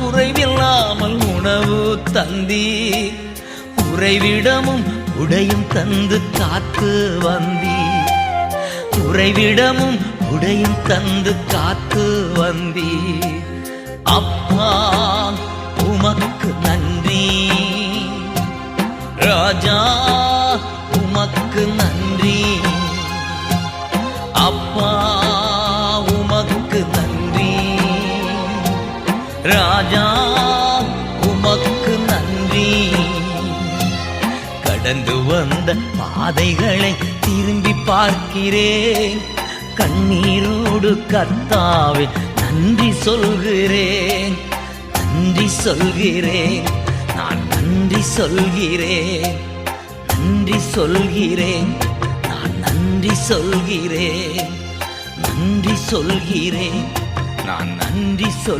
குறைவில்லாமல் உணவு தந்தீர், உறைவிடமும் உடையும் தந்து காத்து வந்தீர், உறைவிடமும் உடையும் தந்து காத்து வந்தீர். அப்பா உமக்கு நன்றி, ராஜா உமக்கு நன்றி, அப்பா உமக்கு நன்றி, ராஜா உமக்கு நன்றி. கடந்து வந்த பாதைகளை திரும்பி பார்க்கிறேன், கண்ணீரோடு கர்த்தாவே நன்றி சொல்கிறேன், நன்றி சொல்கிறேன், நான் நன்றி சொல்கிறேன், நன்றி சொல்கிறேன், நான் நன்றி சொல்கிறேன், நன்றி சொல்கிறேன், நான் நன்றி சொல்